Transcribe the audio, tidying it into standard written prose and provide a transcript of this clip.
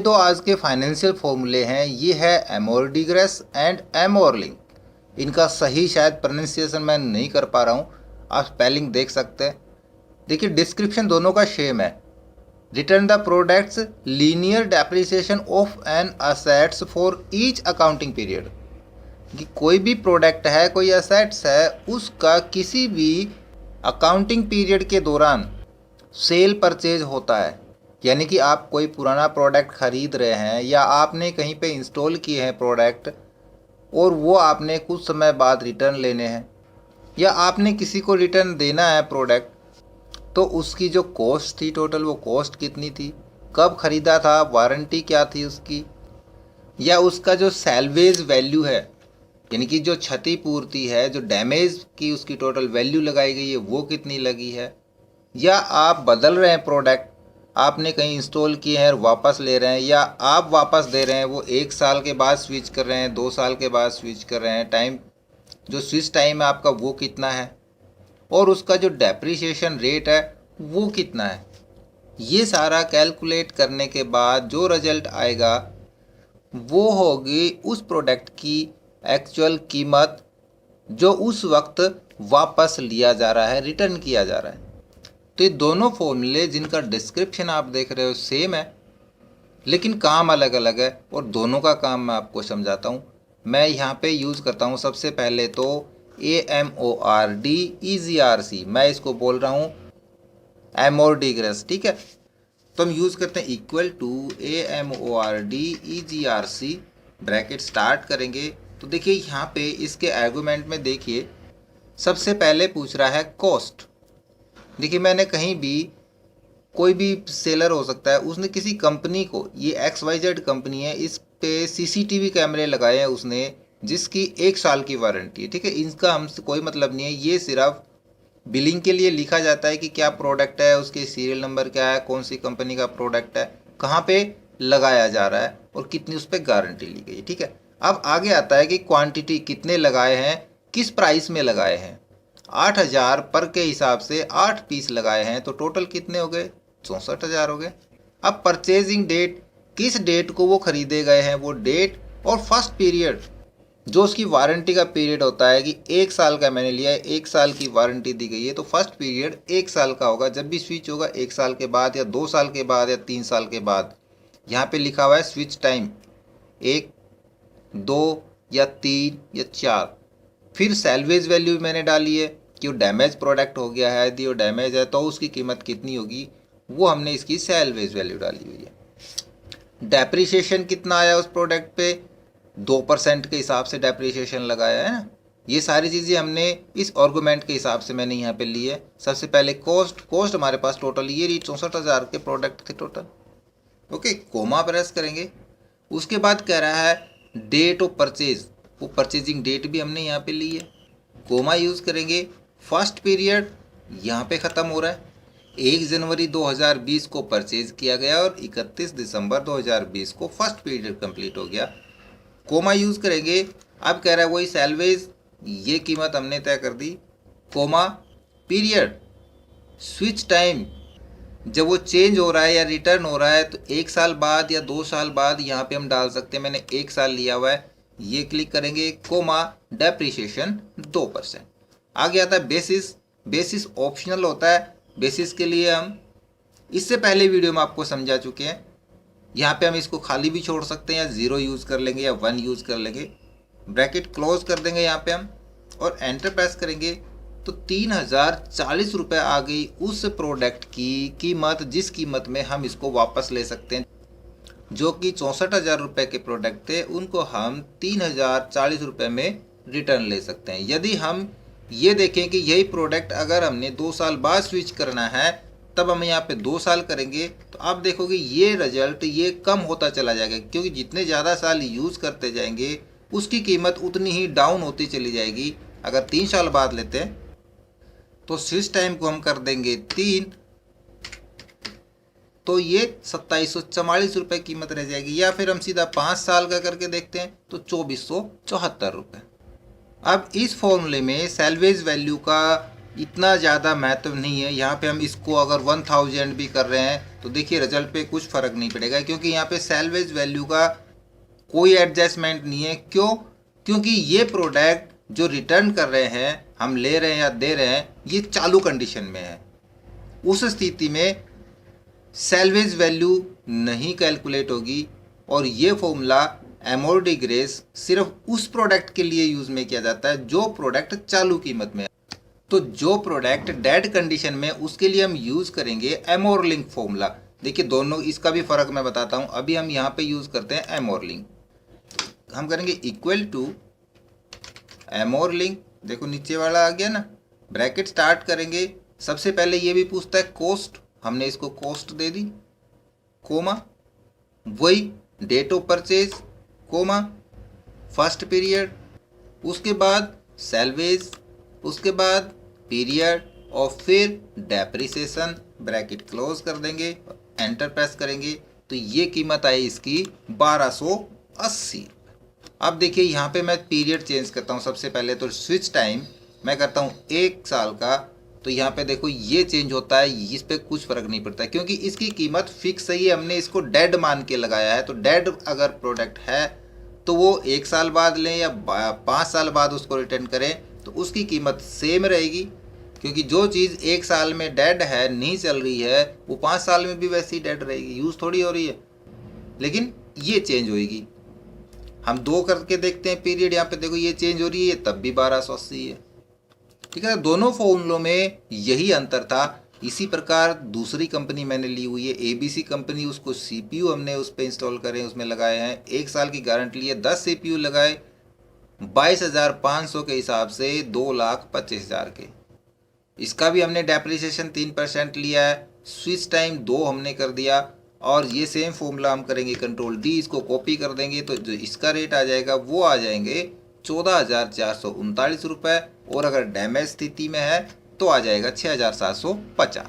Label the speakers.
Speaker 1: तो आज के फाइनेंशियल फॉर्मूले हैं, ये है एमोर्डिग्रेस एंड एमोरलिंग। इनका सही शायद प्रोनाउंसिएशन मैं नहीं कर पा रहा हूँ, आप स्पेलिंग देख सकते हैं। देखिए डिस्क्रिप्शन दोनों का सेम है। Return the products linear depreciation of an assets for each accounting period. कि कोई भी प्रोडक्ट है, कोई असेट्स है, उसका किसी भी अकाउंटिंग पीरियड के दौरान सेल परचेज होता है। यानी कि आप कोई पुराना प्रोडक्ट ख़रीद रहे हैं या आपने कहीं पे इंस्टॉल किए हैं प्रोडक्ट और वो आपने कुछ समय बाद रिटर्न लेने हैं या आपने किसी को रिटर्न देना है प्रोडक्ट, तो उसकी जो कॉस्ट थी टोटल, वो कॉस्ट कितनी थी, कब ख़रीदा था, वारंटी क्या थी उसकी, या उसका जो सैल्वेज वैल्यू है यानी कि जो क्षतिपूर्ति है, जो डैमेज की उसकी टोटल वैल्यू लगाई गई है वो कितनी लगी है, या आप बदल रहे हैं प्रोडक्ट, आपने कहीं इंस्टॉल किए हैं और वापस ले रहे हैं, या आप वापस दे रहे हैं, वो 1 साल के बाद स्विच कर रहे हैं, 2 साल के बाद स्विच कर रहे हैं, टाइम जो स्विच टाइम है आपका वो कितना है, और उसका जो डेप्रिसिएशन रेट है वो कितना है। ये सारा कैलकुलेट करने के बाद जो रिजल्ट आएगा वो होगी उस प्रोडक्ट की एक्चुअल कीमत जो उस वक्त वापस लिया जा रहा है, रिटर्न किया जा रहा है। तो ये दोनों फॉर्मूले जिनका डिस्क्रिप्शन आप देख रहे हो सेम है, लेकिन काम अलग अलग है, और दोनों का काम मैं आपको समझाता हूँ। मैं यहाँ पे यूज़ करता हूँ सबसे पहले तो AMORDEGRC, मैं इसको बोल रहा हूँ एमोर्डिग्रेस, ठीक है। तो हम यूज़ करते हैं equal to AMORDEGRC, bracket start करेंगे। तो देखिए यहाँ पे इसके आर्गुमेंट में देखिए सबसे पहले पूछ रहा है कॉस्ट। देखिए मैंने कहीं भी, कोई भी सेलर हो सकता है, उसने किसी कंपनी को, ये XYZ कंपनी है, इस पे CCTV कैमरे लगाए हैं उसने, जिसकी 1 साल की वारंटी है, ठीक है। इनका हमसे कोई मतलब नहीं है, ये सिर्फ बिलिंग के लिए लिखा जाता है कि क्या प्रोडक्ट है, उसके सीरियल नंबर क्या है, कौन सी कंपनी का प्रोडक्ट है, कहाँ पे लगाया जा रहा है और कितनी उस पर गारंटी ली गई, ठीक है। अब आगे आता है कि क्वांटिटी कितने लगाए हैं, किस प्राइस में लगाए हैं। 8,000 पर के हिसाब से 8 पीस लगाए हैं, तो टोटल कितने हो गए, 64,000 हो गए। अब परचेजिंग डेट, किस डेट को वो खरीदे गए हैं वो डेट, और फर्स्ट पीरियड जो उसकी वारंटी का पीरियड होता है कि 1 साल का मैंने लिया है, 1 साल की वारंटी दी गई है, तो फर्स्ट पीरियड 1 साल का होगा। जब भी स्विच होगा 1 साल के बाद या 2 साल के बाद या 3 साल के बाद। यहाँ पे लिखा हुआ है स्विच टाइम 1, 2 या 3 या 4। फिर सैल्वेज वैल्यू मैंने डाली है कि वो डैमेज प्रोडक्ट हो गया है, यदि वो डैमेज है तो उसकी कीमत कितनी होगी, वो हमने इसकी सैल्वेज वैल्यू डाली हुई है। डेप्रिसिएशन कितना आया उस प्रोडक्ट पे, 2% के हिसाब से डेप्रिसिएशन लगाया है ना। ये सारी चीज़ें हमने इस आर्गुमेंट के हिसाब से मैंने यहाँ पे ली है। सबसे पहले कॉस्ट हमारे पास टोटल ये रही, 64,000 के प्रोडक्ट थे टोटल। ओके, कोमा प्रेस करेंगे। उसके बाद कह रहा है डेट ऑफ परचेज, वो परचेजिंग डेट भी हमने यहाँ पे ली है, कोमा यूज़ करेंगे। फर्स्ट पीरियड यहाँ पे ख़त्म हो रहा है, 1 जनवरी 2020 को परचेज किया गया और 31 दिसंबर 2020 को फर्स्ट पीरियड कंप्लीट हो गया, कोमा यूज़ करेंगे। अब कह रहा है वही सैल्वेज, ये कीमत हमने तय कर दी, कोमा पीरियड, स्विच टाइम जब वो चेंज हो रहा है या रिटर्न हो रहा है तो 1 साल बाद या 2 साल बाद यहाँ पे हम डाल सकते हैं, मैंने 1 साल लिया हुआ है, ये क्लिक करेंगे, कोमा डेप्रिसिएशन 2%। आगे आता है बेसिस, बेसिस ऑप्शनल होता है, बेसिस के लिए हम इससे पहले वीडियो में आपको समझा चुके हैं। यहाँ पे हम इसको खाली भी छोड़ सकते हैं या 0 यूज़ कर लेंगे या 1 यूज़ कर लेंगे। ब्रैकेट क्लोज कर देंगे यहाँ पे हम और एंटर प्रेस करेंगे तो 3,040 रुपये आ गई उस प्रोडक्ट की कीमत, जिस कीमत में हम इसको वापस ले सकते हैं। जो कि 64,000 रुपये के प्रोडक्ट थे उनको हम 3,040 रुपये में रिटर्न ले सकते हैं। यदि हम ये देखें कि यही प्रोडक्ट अगर हमने 2 साल बाद स्विच करना है तब हम यहाँ पे 2 साल करेंगे तो आप देखोगे ये रिजल्ट ये कम होता चला जाएगा, क्योंकि जितने ज़्यादा साल यूज़ करते जाएंगे उसकी कीमत उतनी ही डाउन होती चली जाएगी। अगर 3 साल बाद लेते हैं तो स्विच टाइम को हम कर देंगे 3, तो ये 2,744 रुपये कीमत रह जाएगी। या फिर हम सीधा 5 साल का करके देखते हैं तो 2,474 रुपये। अब इस फॉर्मूले में सैल्वेज वैल्यू का इतना ज़्यादा महत्व नहीं है। यहाँ पे हम इसको अगर 1000 भी कर रहे हैं तो देखिए रिजल्ट पे कुछ फ़र्क नहीं पड़ेगा, क्योंकि यहाँ पे सैलवेज वैल्यू का कोई एडजस्टमेंट नहीं है। क्यों? क्योंकि ये प्रोडक्ट जो रिटर्न कर रहे हैं, हम ले रहे हैं या दे रहे हैं, ये चालू कंडीशन में है। उस स्थिति में सैलवेज वैल्यू नहीं कैलकुलेट होगी, और ये फॉर्मूला एमोर्टिग्रेस सिर्फ उस प्रोडक्ट के लिए यूज़ में किया जाता है जो प्रोडक्ट चालू कीमत में है। तो जो प्रोडक्ट डेड कंडीशन में, उसके लिए हम यूज़ करेंगे एमोरलिंक फॉर्मूला। देखिए दोनों, इसका भी फ़र्क मैं बताता हूँ। अभी हम यहाँ पे यूज़ करते हैं एमोरलिंक। हम करेंगे इक्वल टू एमोरलिंक। देखो नीचे वाला आ गया ना, ब्रैकेट स्टार्ट करेंगे। सबसे पहले ये भी पूछता है कॉस्ट, हमने इसको कॉस्ट दे दी, कोमा वही date of purchase, comma first period, उसके बाद सैलवेज, उसके बाद पीरियड, और फिर डेप्रिसिएशन, ब्रैकेट क्लोज कर देंगे, एंटर प्रेस करेंगे तो ये कीमत आई इसकी 1280। अब देखिए यहाँ पे मैं पीरियड चेंज करता हूँ। सबसे पहले तो स्विच टाइम मैं करता हूँ 1 साल का, तो यहाँ पे देखो ये चेंज होता है, इस पर कुछ फ़र्क नहीं पड़ता क्योंकि इसकी कीमत फिक्स है। हमने इसको डेड मान के लगाया है, तो डेड अगर प्रोडक्ट है तो वो 1 साल बाद लें या 5 साल बाद उसको रिटर्न करें तो उसकी कीमत सेम रहेगी, क्योंकि जो चीज़ 1 साल में डेड है, नहीं चल रही है, वो 5 साल में भी वैसी डेड रहेगी, यूज़ थोड़ी हो रही है। लेकिन ये चेंज होएगी। हम 2 करके देखते हैं पीरियड, यहाँ पे देखो ये चेंज हो रही है, तब भी 1280 है। ठीक है, दोनों फॉर्मूलों में यही अंतर था। इसी प्रकार दूसरी कंपनी मैंने ली हुई है ABC कंपनी, उसको CPU हमने उस पर इंस्टॉल करें, उसमें लगाए हैं, 1 साल की गारंटी लिए, 10 CPU लगाए, 22,500 के हिसाब से 2,25,000 के। इसका भी हमने डेप्रिसिएशन 3% लिया है, स्विच टाइम 2 हमने कर दिया, और ये सेम फॉर्मूला हम करेंगे Ctrl D, इसको कॉपी कर देंगे तो जो इसका रेट आ जाएगा वो आ जाएंगे 14,439 रुपये, और अगर डैमेज स्थिति में है तो आ जाएगा 6,750।